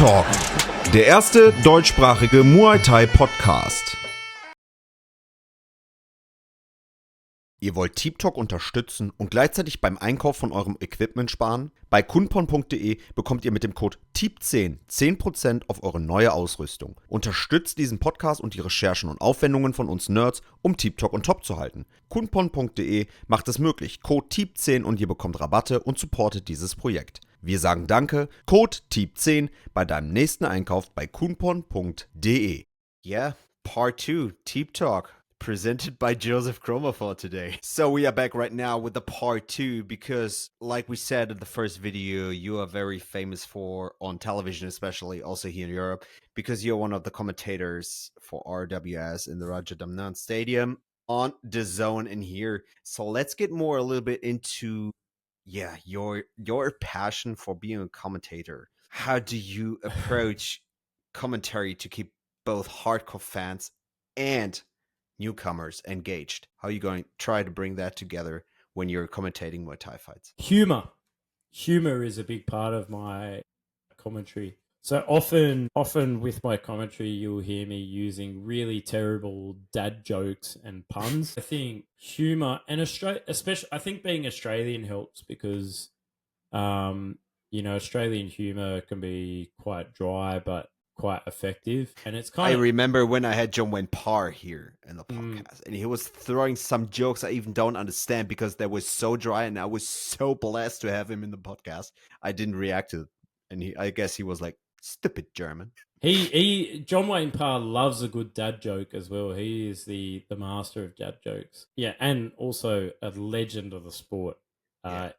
Talk, der erste deutschsprachige Muay Thai Podcast. Ihr wollt TeamTalk unterstützen und gleichzeitig beim Einkauf von eurem Equipment sparen? Bei kunpon.de bekommt ihr mit dem Code TEAP10 10% auf eure neue Ausrüstung. Unterstützt diesen Podcast und die Recherchen und Aufwendungen von uns Nerds, um TeamTalk on top zu halten. kunpon.de macht es möglich. Code TEAP10 und ihr bekommt Rabatte und supportet dieses Projekt. Wir sagen Danke, Code TEAP10 bei deinem nächsten Einkauf bei kunpon.de. Yeah, part 2, TeamTalk. Presented by Joseph Comerford today. So we are back right now with the part 2 because, like we said in the first video, you are very famous for, on television especially, also here in Europe, because you're one of the commentators for RWS in the Rajadamnern Stadium on the zone in here. So let's get more a little bit into, your passion for being a commentator. How do you approach commentary to keep both hardcore fans and newcomers engaged? How are you going to try to bring that together when you're commentating Muay Thai fights? Humor is a big part of my commentary. So often with my commentary, you'll hear me using really terrible dad jokes and puns. I think humor and especially I think being Australian helps because, Australian humor can be quite dry, but quite effective, and it's kind I of. remember when I had John Wayne Parr here in the podcast, and he was throwing some jokes I even don't understand because they were so dry, and I was so blessed to have him in the podcast. I didn't react to it, and I guess he was like, "Stupid German." John Wayne Parr loves a good dad joke as well. He is the master of dad jokes. Yeah, and also a legend of the sport. Yeah.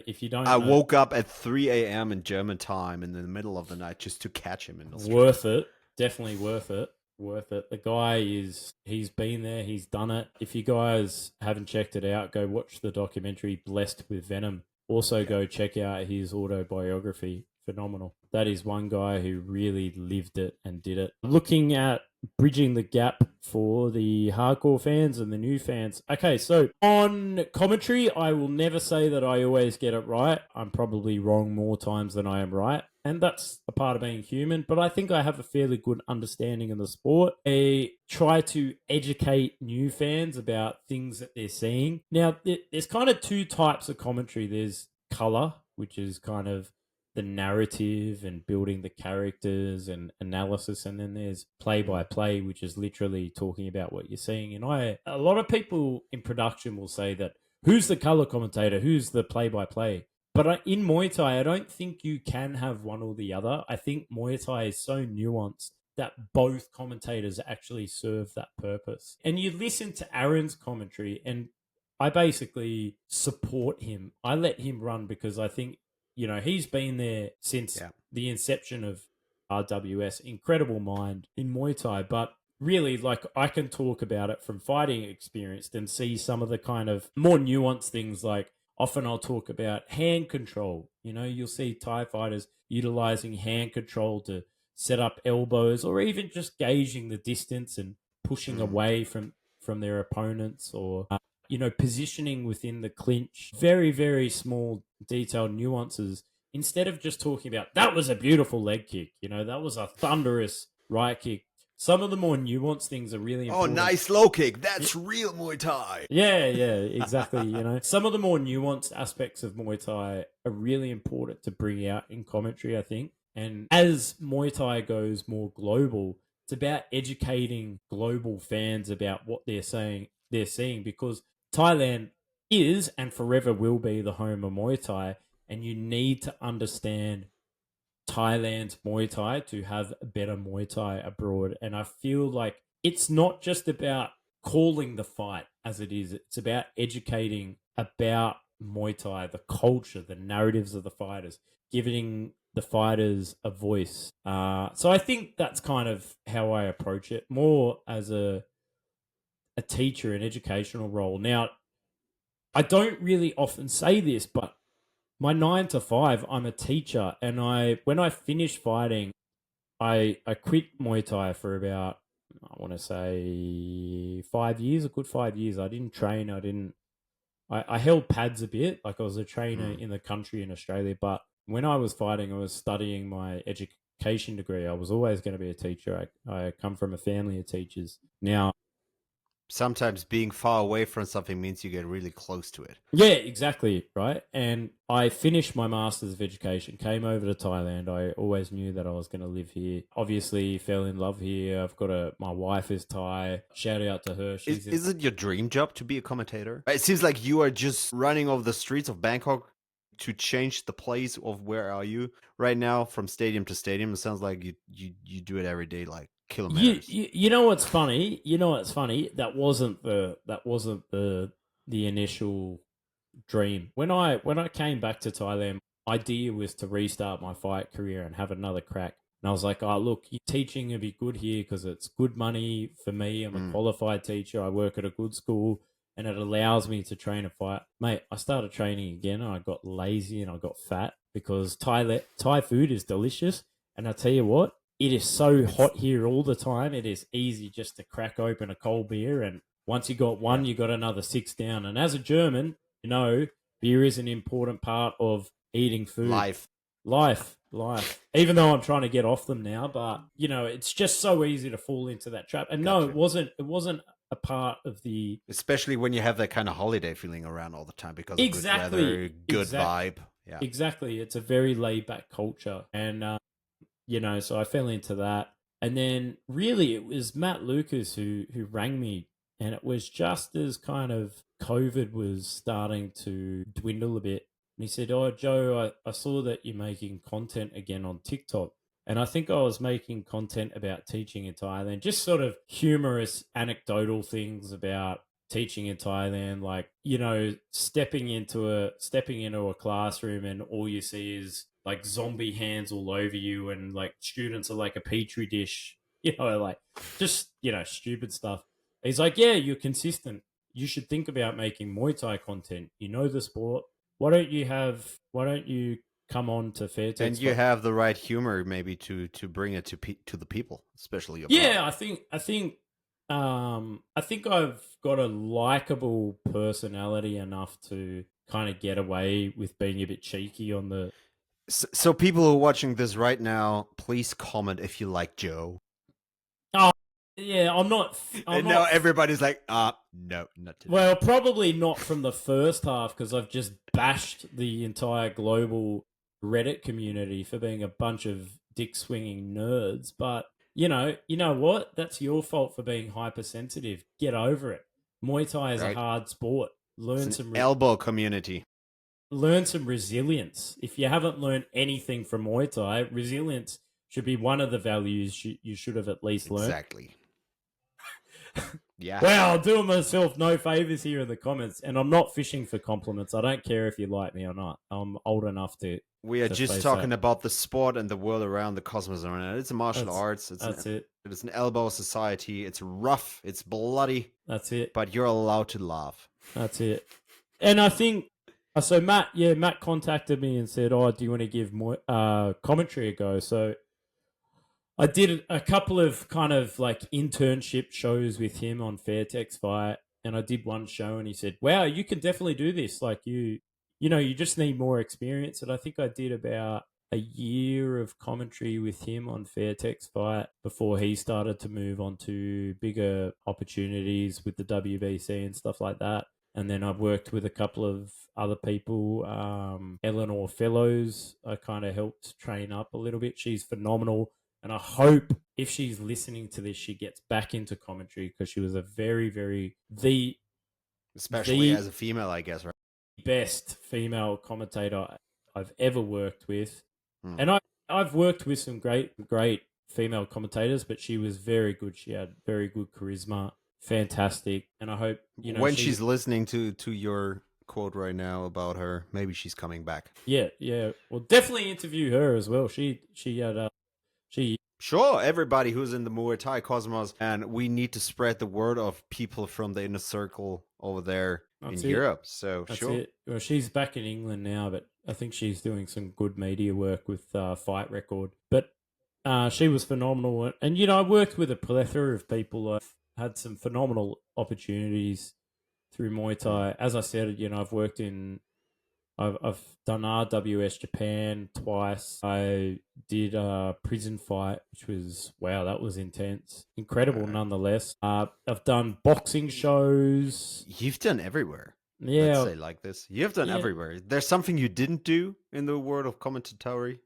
If you don't, I woke up at 3 a.m. in German time in the middle of the night just to catch him in the street. Worth it. Definitely worth it. Worth it. The guy he's been there. He's done it. If you guys haven't checked it out, go watch the documentary Blessed with Venom. Also, go check out his autobiography. Phenomenal. That is one guy who really lived it and did it. Looking at bridging the gap for the hardcore fans and the new fans. Okay, so on commentary, I will never say that I always get it right. I'm probably wrong more times than I am right. And that's a part of being human. But I think I have a fairly good understanding of the sport. I try to educate new fans about things that they're seeing. Now, there's kind of two types of commentary. There's color, which is kind of the narrative and building the characters and analysis, and then there's play-by-play, which is literally talking about what you're seeing. And a lot of people in production will say that, who's the color commentator, who's the play-by-play? But in Muay Thai, I don't think you can have one or the other. I think Muay Thai is so nuanced that both commentators actually serve that purpose. And you listen to Aaron's commentary, and I basically support him. I let him run because I think, he's been there since the inception of RWS. Incredible mind in Muay Thai. But really, I can talk about it from fighting experience and see some of the kind of more nuanced things. Like, often I'll talk about hand control. You'll see Thai fighters utilizing hand control to set up elbows, or even just gauging the distance and pushing away from their opponents, or positioning within the clinch. Very, very small, detailed nuances. Instead of just talking about, that was a beautiful leg kick, that was a thunderous right kick. Some of the more nuanced things are really important. Oh, nice low kick. That's real Muay Thai. Yeah, exactly. Some of the more nuanced aspects of Muay Thai are really important to bring out in commentary, I think. And as Muay Thai goes more global, it's about educating global fans about what they're seeing, because Thailand is and forever will be the home of Muay Thai, and you need to understand Thailand's Muay Thai to have a better Muay Thai abroad. And I feel like it's not just about calling the fight as it is. It's about educating about Muay Thai, the culture, the narratives of the fighters, giving the fighters a voice. So I think that's kind of how I approach it, more as a teacher, an educational role. Now, I don't really often say this, but my 9 to 5, I'm a teacher, and when I finish fighting, I quit Muay Thai for about, I want to say 5 years, a good 5 years. I didn't train. I held pads a bit, like I was a trainer in the country in Australia, but when I was fighting, I was studying my education degree. I was always going to be a teacher. I come from a family of teachers. Now, Sometimes being far away from something means you get really close to it. yeah, exactly, right? And I finished my Masters of Education, came over to Thailand. I always knew that I was going to live here. Obviously, fell in love here. My wife is Thai. Shout out to her. Is it your dream job to be a commentator? It seems like you are just running over the streets of Bangkok to change the place of where are you right now from stadium to stadium. It sounds like you do it every day, like kilometers. You know what's funny? That wasn't the initial dream. When I came back to Thailand, my idea was to restart my fight career and have another crack. And I was like, oh, look, teaching will be good here because it's good money for me. I'm a qualified teacher. I work at a good school and it allows me to train a fight. Mate, I started training again and I got lazy and I got fat because Thai food is delicious. And I tell you what, it is so hot here all the time. It is easy just to crack open a cold beer. And once you got one, you got another 6 down. And as a German, beer is an important part of eating food. Life. Even though I'm trying to get off them now, but it's just so easy to fall into that trap. And Gotcha. no, it wasn't a part of the. Especially when you have that kind of holiday feeling around all the time because of good weather, good vibe. Yeah, exactly. It's a very laid back culture, and so I fell into that. And then really, it was Matt Lucas who rang me. And it was just as kind of COVID was starting to dwindle a bit. And he said, oh, Joe, I saw that you're making content again on TikTok. And I think I was making content about teaching in Thailand, just sort of humorous, anecdotal things about teaching in Thailand, like, stepping into a classroom and all you see is like zombie hands all over you and like students are like a petri dish, like just, stupid stuff. He's like, yeah, you're consistent. You should think about making Muay Thai content. You know the sport. Why don't you come on to Fairtex? And you have the right humor maybe to bring it to the people, especially your I think I've got a likable personality enough to kind of get away with being a bit cheeky on the. So people who are watching this right now, please comment if you like Joe. Yeah, I'm not. Now everybody's like, no, not today. Well, probably not from the first half because I've just bashed the entire global Reddit community for being a bunch of dick swinging nerds. But you know what? That's your fault for being hypersensitive. Get over it. Muay Thai is a hard sport. Learn some elbow community. Learn some resilience. If you haven't learned anything from Muay Thai, resilience should be one of the values you should have at least learned. Exactly. Yeah. Well, I'm doing myself no favors here in the comments, and I'm not fishing for compliments. I don't care if you like me or not. I'm old enough to. We are just talking about the sport and the world around the cosmos around it. It's a martial arts. That's it. It's an elbow society. It's rough. It's bloody. That's it. But you're allowed to laugh. That's it. And I think so. Matt contacted me and said, "Oh, do you want to give more commentary a go?" So I did a couple of kind of like internship shows with him on Fairtex Fight, and I did one show, and he said, "Wow, you can definitely do this. Like you just need more experience." And I think I did about a year of commentary with him on Fairtex Fight before he started to move on to bigger opportunities with the WBC and stuff like that. And then I've worked with a couple of other people. Eleanor Fellows, I kind of helped train up a little bit. She's phenomenal. And I hope if she's listening to this, she gets back into commentary because she was a very, very, especially as a female, I guess, right? Best female commentator I've ever worked with. And I've worked with some great female commentators, but she was very good. She had very good charisma, fantastic. And I hope, when she's listening to your quote right now about her, maybe she's coming back. Yeah. Well, definitely interview her as well. She had Sure, everybody who's in the Muay Thai cosmos, and we need to spread the word of people from the inner circle over there in Europe. So that's sure. It. Well, she's back in England now, but I think she's doing some good media work with Fight Record. But she was phenomenal, and I worked with a plethora of people. I've had some phenomenal opportunities through Muay Thai. As I said, I've worked in I've done RWS Japan twice. I did a prison fight, which was, wow, that was intense. Incredible nonetheless. I've done boxing shows. You've done everywhere. Let's Yeah. say like this. You've done Yeah. everywhere. There's something you didn't do in the world of commentary.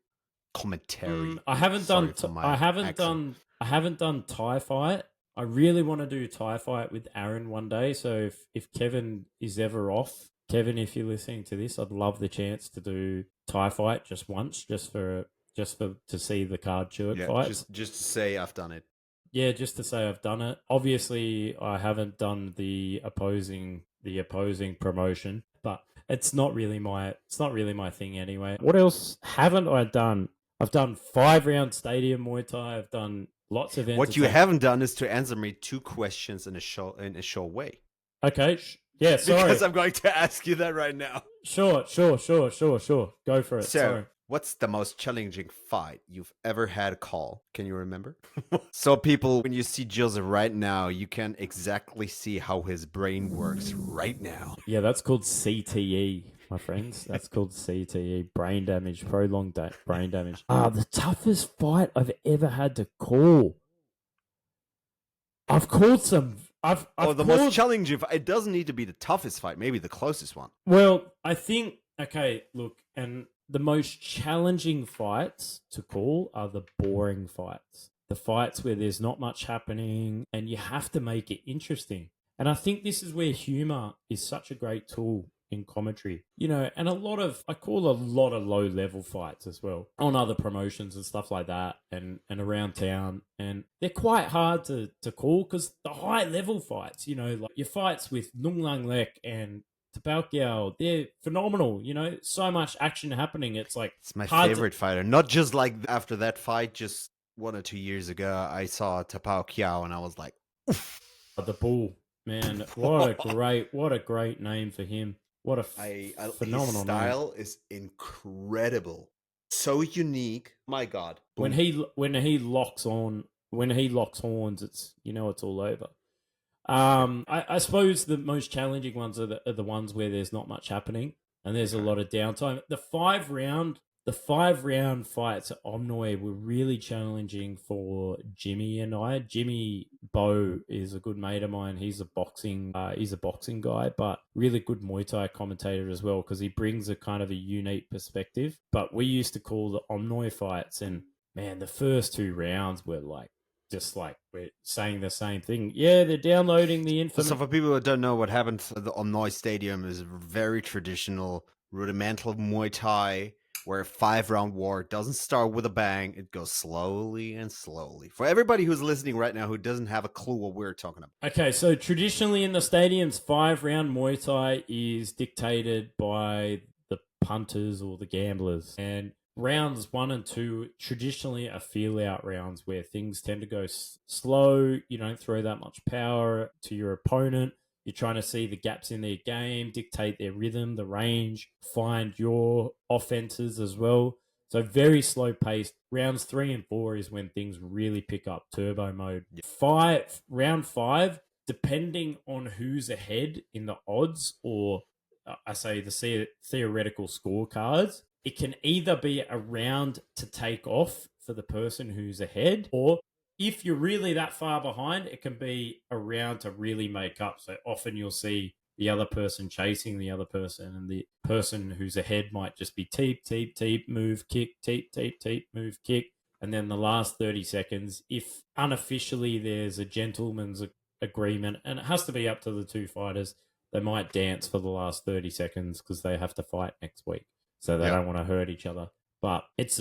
Commentary. I haven't Sorry done. for my I haven't accent. done. I haven't done Thai fight. I really want to do Thai fight with Aaron one day. So if Kevin is ever off, Kevin, if you're listening to this, I'd love the chance to do Thai fight just once, just for to see the card Chewett Yeah, fights. just to say I've done it. Yeah, just to say I've done it. Obviously, I haven't done the opposing promotion, but it's not really my thing anyway. What else haven't I done? I've done 5-round stadium Muay Thai. I've done lots of What you haven't done is to answer me 2 questions in a short way. Okay. Yeah, sorry. Because I'm going to ask you that right now. Sure. Go for it. So, Sorry. what's the most challenging fight you've ever had a call? Can you remember? So, people, when you see Joseph right now, you can exactly see how his brain works right now. Yeah, that's called CTE, my friends. That's called CTE, brain damage, prolonged brain damage. The toughest fight I've ever had to call. I've called some. Most challenging. It doesn't need to be the toughest fight. Maybe the closest one. Well, I think. Okay, look, and the most challenging fights to call are the boring fights. The fights where there's not much happening, and you have to make it interesting. And I think this is where humor is such a great tool in commentary, and I call a lot of low level fights as well on other promotions and stuff like that and around town. And they're quite hard to call because the high level fights, like your fights with Nung Lang Lek and Tapao, they're phenomenal, so much action happening. It's my favorite fighter. Not just like after that fight, just 1 or 2 years ago, I saw Tapao Kiao and I was like, oof. The Bull, man, what a great name for him. What a phenomenal his style is incredible. So unique. My God. When he locks horns, it's it's all over. I suppose the most challenging ones are the ones where there's not much happening and there's a lot of downtime. The 5-round fights at Omnoy were really challenging for Jimmy and I. Jimmy Bow is a good mate of mine. He's a boxing guy, but really good Muay Thai commentator as well because he brings a kind of a unique perspective. But we used to call the Omnoy fights, and man, the first 2 rounds were just like we're saying the same thing. Yeah, they're downloading the infamous. So for people who don't know what happened, the Omnoy Stadium is very traditional, rudimental Muay Thai, where a 5-round war doesn't start with a bang. It goes slowly and slowly. For everybody who's listening right now who doesn't have a clue what we're talking about. Okay, so traditionally in the stadiums, 5-round Muay Thai is dictated by the punters or the gamblers. And rounds 1 and 2 traditionally are feel-out rounds where things tend to go slow. You don't throw that much power to your opponent. You're trying to see the gaps in their game, dictate their rhythm, the range, find your offenses as well. So very slow paced. Rounds 3 and 4 is when things really pick up, turbo mode. Round 5, depending on who's ahead in the odds or I say the theoretical scorecards, it can either be a round to take off for the person who's ahead, or if you're really that far behind, it can be a round to really make up. So often you'll see the other person chasing the other person, and the person who's ahead might just be teep, move, kick, teep, move, kick. And then the last 30 seconds, if unofficially there's a gentleman's agreement, and it has to be up to the 2 fighters, they might dance for the last 30 seconds because they have to fight next week. So they don't want to hurt each other. But it's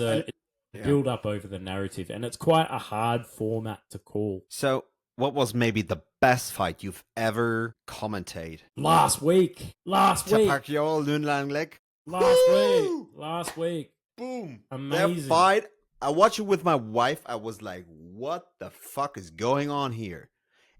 build up over the narrative, and it's quite a hard format to call. So what was maybe the best fight you've ever commentated? Last week. Tapakyo Lunlanglek. Last week. Boom. Amazing. That fight, I watched it with my wife. I was like, what the fuck is going on here?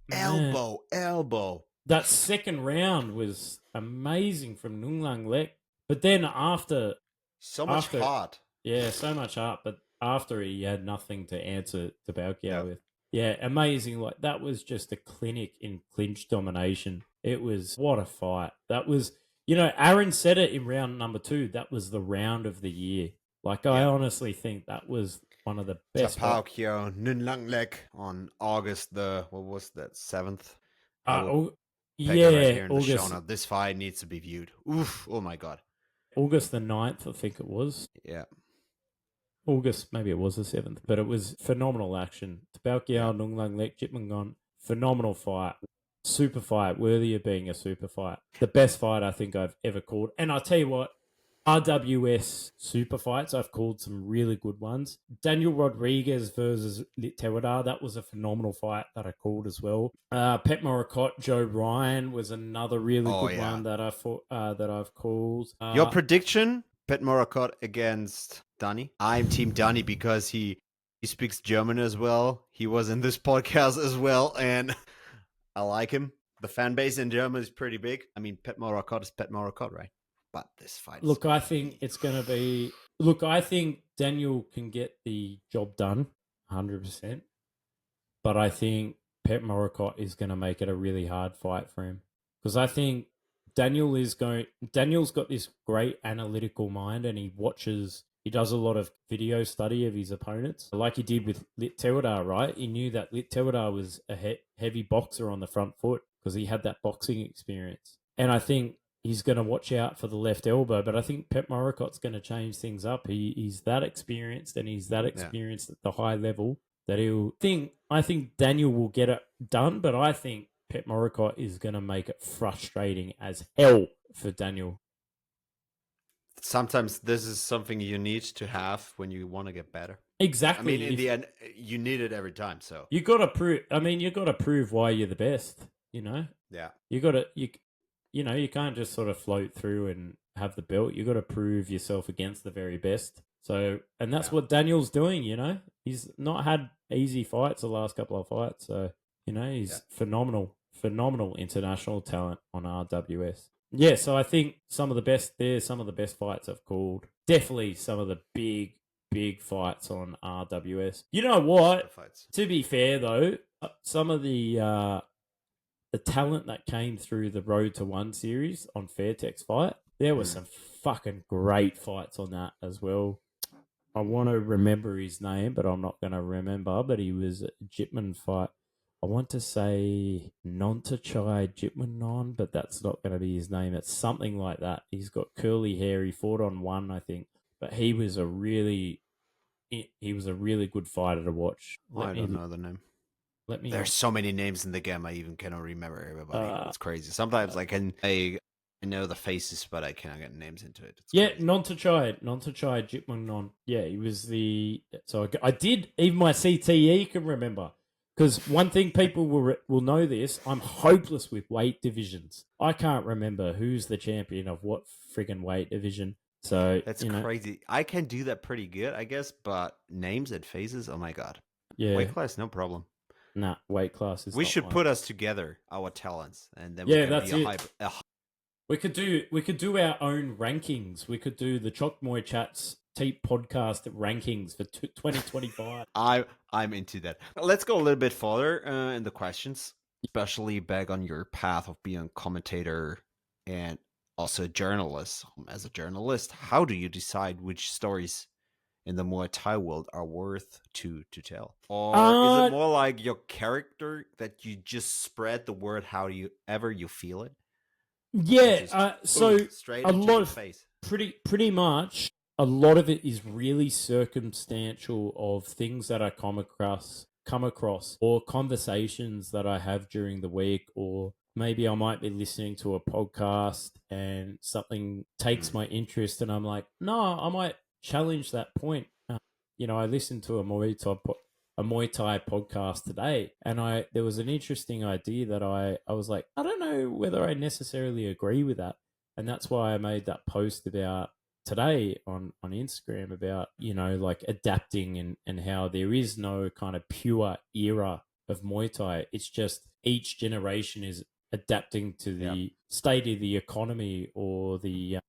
Man. Elbow. That second round was amazing from Nung Lang Lek. But then after... So much heart. Yeah, so much heart. But after he had nothing to answer to Bao with. Yeah, amazing. Like, that was just a clinic in clinch domination. It was... What a fight. That was... You know, Aaron said it in round number 2. That was the round of the year. Like, I honestly think that was one of the best. Tapao Nunlanglek on August what was that, 7th? I will peg it right here in the show note. This fight needs to be viewed. Oof, oh my God. August the 9th, I think it was. Yeah. August, maybe it was the 7th, but it was phenomenal action. Tapao Nunglanglek, Jitmungon, phenomenal fight. Super fight, worthy of being a super fight. The best fight I think I've ever called. And I'll tell you what, RWS super fights, I've called some really good ones. Daniel Rodriguez versus Litewada, that was a phenomenal fight that I called as well. Pet Moricott, Joe Ryan was another really good one that I've called. Your prediction, Pet Moricott against Danny. I'm Team Danny because he speaks German as well. He was in this podcast as well, and I like him. The fan base in Germany is pretty big. I mean, Pet Moricott is Pet Moricott, right? But this fight. Look, I think it's going to be. Look, I think Daniel can get the job done, 100%. But I think Pet Moricott is going to make it a really hard fight for him because I think Daniel's got this great analytical mind and he does a lot of video study of his opponents, like he did with Lit Tewada, right? He knew that Lit Tewada was a heavy boxer on the front foot because he had that boxing experience. And I think he's going to watch out for the left elbow, but I think Pet Moricott's going to change things up. He's that experienced and he's that experienced at the high level that I think Daniel will get it done, but I think Pet Moricott is going to make it frustrating as hell for Daniel. Sometimes this is something you need to have when you want to get better. Exactly. I mean, in the end, you need it every time. So you got to prove. I mean, you got to prove why you're the best. You know. Yeah. You got to. You can't just sort of float through and have the belt. You got to prove yourself against the very best. So, and that's what Daniel's doing. You know, he's not had easy fights the last couple of fights. So, you know, he's phenomenal international talent on RWS. Yeah, so I think some of the best fights I've called. Definitely some of the big fights on RWS. You know what? To be fair, though, some of the talent that came through the Road to One series on Fairtex Fight, there were some fucking great fights on that as well. I want to remember his name, but I'm not going to remember. But he was a Jitman fight. I want to say Nontachai Jitmanon, but that's not going to be his name. It's something like that. He's got curly hair. He fought on one, I think. But he was a really good fighter to watch. I don't know the name. There's so many names in the game. I even cannot remember everybody. It's crazy. Sometimes I know the faces, but I cannot get names into it. Nontachai Jitmanon. Yeah, he was the. So I did. Even my CTE can remember. Because one thing people will know this, I'm hopeless with weight divisions. I can't remember who's the champion of what friggin' weight division. So that's crazy. I can do that pretty good, I guess, but names and faces, oh my god. Yeah. Weight class, no problem. Nah, weight class is. We should put us together, our talents, and then that's it. We could do our own rankings. We could do the Chok Moy Chats Teep podcast rankings for 2025. I'm into that. Let's go a little bit further in the questions, especially back on your path of being a commentator and also a journalist. As a journalist, how do you decide which stories in the Muay Thai world are worth to tell? Or is it more like your character that you just spread the word however you feel it? Yeah, so straight a into lot your face. Pretty much a lot of it is really circumstantial of things that I come across or conversations that I have during the week, or maybe I might be listening to a podcast and something takes my interest and I'm like, no, I might challenge that point. I listened to a Muay Thai podcast today, and there was an interesting idea that I was like, I don't know whether I necessarily agree with that. And that's why I made that post about today on Instagram about, like adapting and how there is no kind of pure era of Muay Thai. It's just each generation is adapting to the state of the economy or the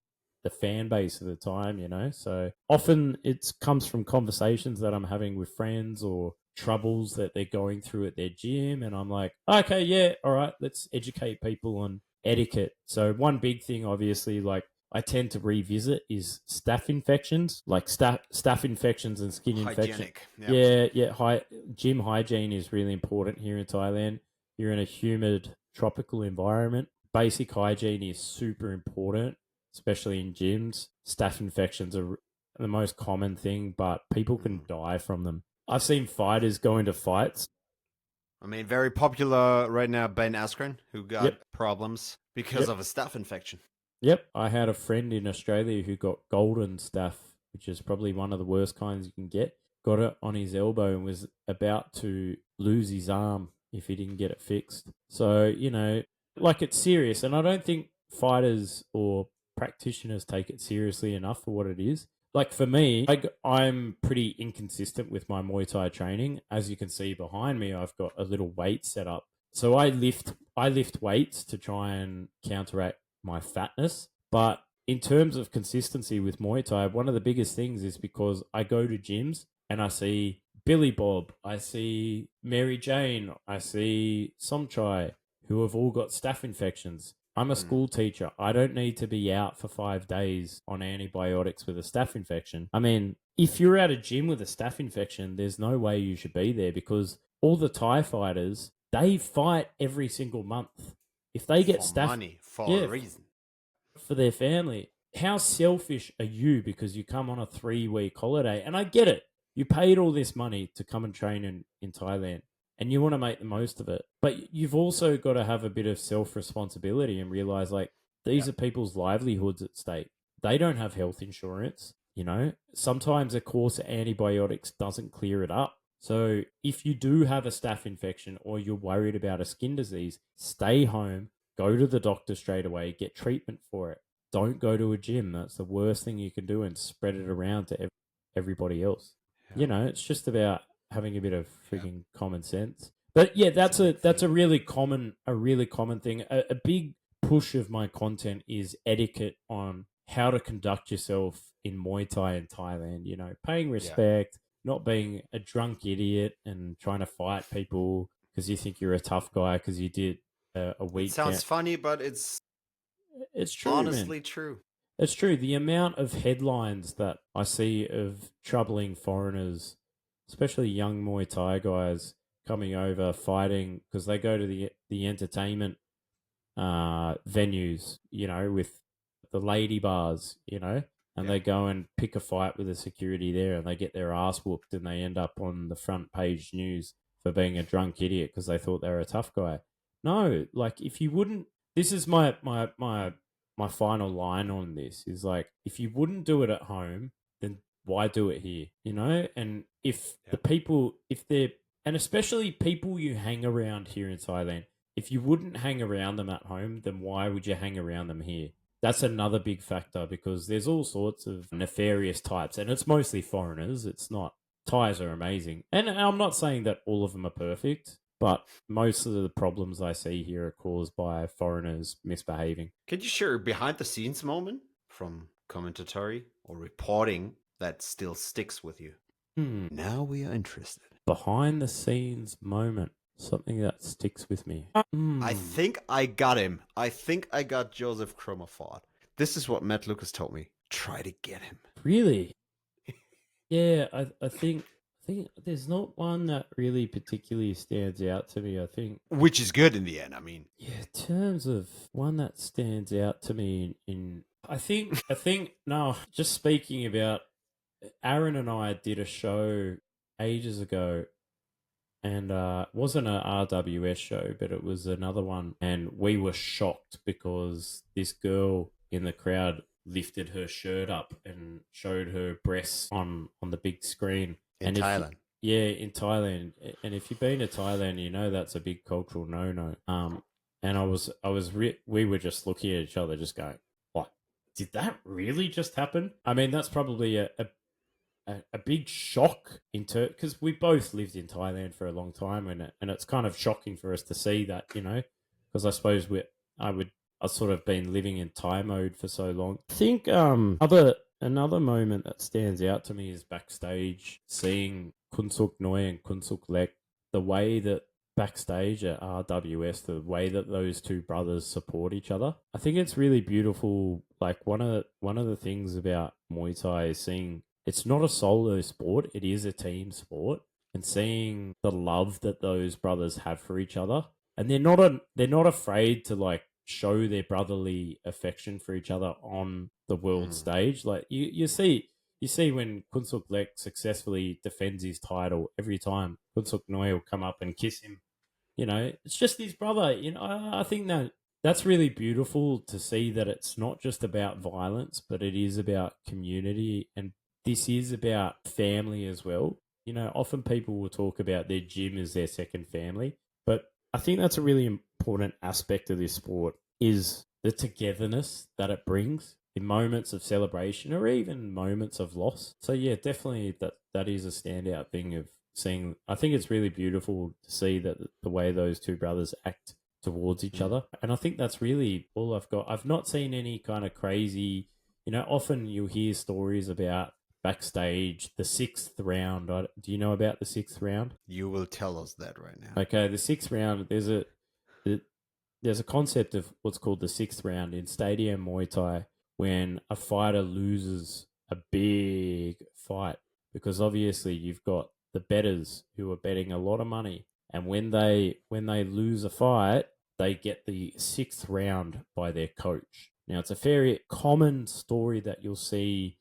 fan base at the time, So often it comes from conversations that I'm having with friends or troubles that they're going through at their gym. And I'm like, okay, yeah, all right, let's educate people on etiquette. So one big thing, obviously, like I tend to revisit is staph infections, like staph infections and skin infection. Hygienic. Yeah. Gym hygiene is really important here in Thailand. You're in a humid tropical environment. Basic hygiene is super important, especially in gyms. Staph infections are the most common thing, but people can die from them. I've seen fighters go into fights. I mean, very popular right now, Ben Askren, who got Yep. problems because Yep. of a staph infection. Yep. I had a friend in Australia who got golden staph, which is probably one of the worst kinds you can get. Got it on his elbow and was about to lose his arm if he didn't get it fixed. So, like it's serious. And I don't think fighters or practitioners take it seriously enough for what it is. Like for me, I'm pretty inconsistent with my Muay Thai training. As you can see behind me, I've got a little weight set up. So I lift weights to try and counteract my fatness. But in terms of consistency with Muay Thai, one of the biggest things is because I go to gyms and I see Billy Bob, I see Mary Jane, I see Somchai, who have all got staph infections. I'm a school teacher. I don't need to be out for 5 days on antibiotics with a staph infection. I mean, if you're at a gym with a staph infection, there's no way you should be there because all the Thai fighters, they fight every single month. If they get For staph, money, for a reason. for their family. How selfish are you because you come on a 3-week holiday? And I get it. You paid all this money to come and train in Thailand and you want to make the most of it. But you've also got to have a bit of self-responsibility and realize like these are people's livelihoods at stake. They don't have health insurance, Sometimes a course of antibiotics doesn't clear it up. So if you do have a staph infection or you're worried about a skin disease, stay home, go to the doctor straight away, get treatment for it. Don't go to a gym. That's the worst thing you can do and spread it around to everybody else. It's just about having a bit of freaking common sense. But yeah, that's a really common thing. A big push of my content is etiquette on how to conduct yourself in Muay Thai in Thailand, paying respect, not being a drunk idiot and trying to fight people because you think you're a tough guy because you did a week. It sounds funny, but it's true, honestly man. true. It's true. The amount of headlines that I see of troubling foreigners, especially young Muay Thai guys coming over fighting because they go to the entertainment venues, with the lady bars, and they go and pick a fight with the security there and they get their ass whooped and they end up on the front page news for being a drunk idiot because they thought they were a tough guy. No, like if you wouldn't, this is my final line on this is like, if you wouldn't do it at home, then why do it here? And if the people, and especially people you hang around here in Thailand, if you wouldn't hang around them at home, then why would you hang around them here? That's another big factor because there's all sorts of nefarious types and it's mostly foreigners. It's not, Thais are amazing. And I'm not saying that all of them are perfect, but most of the problems I see here are caused by foreigners misbehaving. Could you share a behind the scenes moment from commentator or reporting that still sticks with you? Now we are interested. Behind the scenes moment. Something that sticks with me. I think I got him. I think I got Joseph Comerford. This is what Matt Lucas told me. Try to get him. Really? Yeah, I think there's not one that really particularly stands out to me. I think, which is good in the end. I mean, yeah, in terms of one that stands out to me I think no. Just speaking about Aaron and I did a show ages ago. And it wasn't an RWS show, but it was another one. And we were shocked because this girl in the crowd lifted her shirt up and showed her breasts on the big screen. In Thailand. In Thailand. And if you've been to Thailand, that's a big cultural no-no. And we were just looking at each other just going, what? Did that really just happen? I mean, that's probably a big shock because we both lived in Thailand for a long time, and it's kind of shocking for us to see that, because I suppose I've sort of been living in Thai mode for so long. I think another moment that stands out to me is backstage seeing Kun Suk Noi and Kun Suk Lek, the way that backstage at RWS, the way that those two brothers support each other. I think it's really beautiful. Like one of the things about Muay Thai is seeing it's not a solo sport, it is a team sport, and seeing the love that those brothers have for each other. And they're not afraid to like show their brotherly affection for each other on the world stage. Like you see when Kunsuk Lek successfully defends his title, every time Kunsuk Noi will come up and kiss him. You know, it's just his brother. You know, I think that's really beautiful to see that it's not just about violence, but it is about community, and this is about family as well. You know, often people will talk about their gym as their second family, but I think that's a really important aspect of this sport is the togetherness that it brings in moments of celebration or even moments of loss. So yeah, definitely that is a standout thing of seeing. I think it's really beautiful to see that the way those two brothers act towards each other. And I think that's really all I've got. I've not seen any kind of crazy, you know, often you'll hear stories about backstage, the sixth round. Do you know about the sixth round? You will tell us that right now. Okay, the sixth round, there's a concept of what's called the sixth round in Stadium Muay Thai when a fighter loses a big fight, because obviously you've got the bettors who are betting a lot of money, and when they lose a fight, they get the sixth round by their coach. Now it's a very common story that you'll see.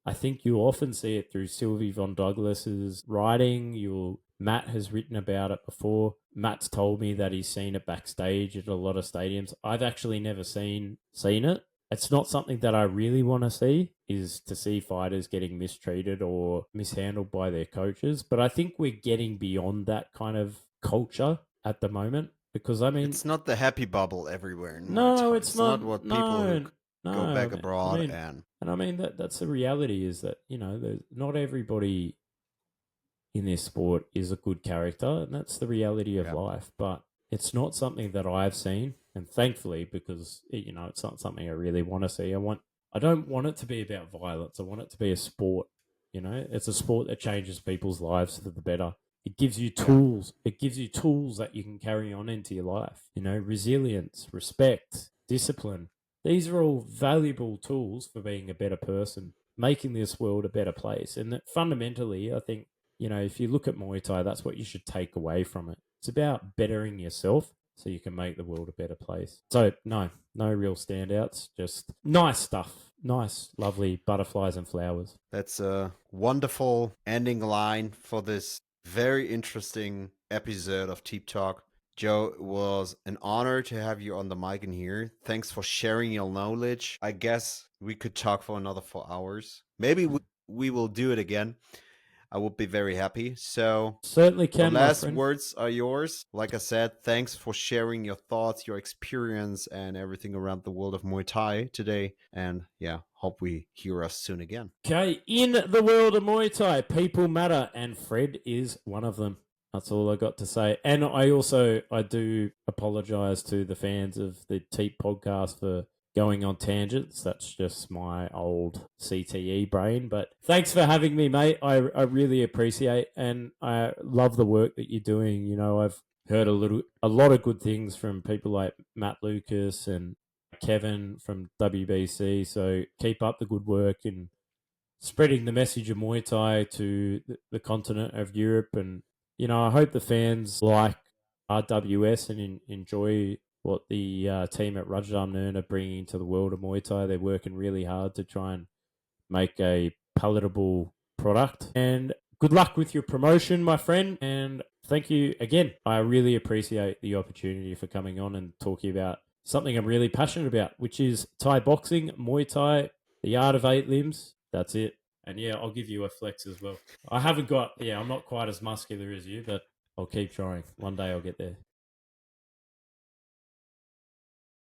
I think you often see it through Sylvie von Douglas's writing. Matt has written about it before. Matt's told me that he's seen it backstage at a lot of stadiums. I've actually never seen it. It's not something that I really want to see, is to see fighters getting mistreated or mishandled by their coaches. But I think we're getting beyond that kind of culture at the moment, because I mean, it's not the happy bubble everywhere. No, it's not. Not what people who go back No, abroad and I mean that's the reality, is that, you know, not everybody in this sport is a good character, and that's the reality of life. But it's not something that I've seen, and thankfully, because you know, it's not something I really want to see. I don't want it to be about violence. I want it to be a sport. You know, it's a sport that changes people's lives for the better. It gives you tools. It gives you tools that you can carry on into your life. You know, resilience, respect, discipline. These are all valuable tools for being a better person, making this world a better place. And that fundamentally, I think, you know, if you look at Muay Thai, that's what you should take away from it. It's about bettering yourself so you can make the world a better place. So, no real standouts, just nice stuff. Nice, lovely butterflies and flowers. That's a wonderful ending line for this very interesting episode of Teep Talk. Joe, it was an honor to have you on the mic in here. Thanks for sharing your knowledge. I guess we could talk for another 4 hours. Maybe we will do it again. I would be very happy. So certainly can. The last words are yours. Like I said, thanks for sharing your thoughts, your experience, and everything around the world of Muay Thai today. And yeah, hope we hear us soon again. Okay, in the world of Muay Thai, people matter, and Fred is one of them. That's all I got to say. And I do apologize to the fans of the Teep podcast for going on tangents. That's just my old CTE brain. But thanks for having me, mate. I really appreciate, and I love the work that you're doing. You know, I've heard a lot of good things from people like Matt Lucas and Kevin from WBC. So keep up the good work and spreading the message of Muay Thai to the continent of Europe. And, you know, I hope the fans like RWS and enjoy what the team at Rajadamnern are bringing to the world of Muay Thai. They're working really hard to try and make a palatable product. And good luck with your promotion, my friend. And thank you again. I really appreciate the opportunity for coming on and talking about something I'm really passionate about, which is Thai boxing, Muay Thai, the art of 8 limbs. That's it. And yeah, I'll give you a flex as well. I'm not quite as muscular as you, but I'll keep trying. One day I'll get there.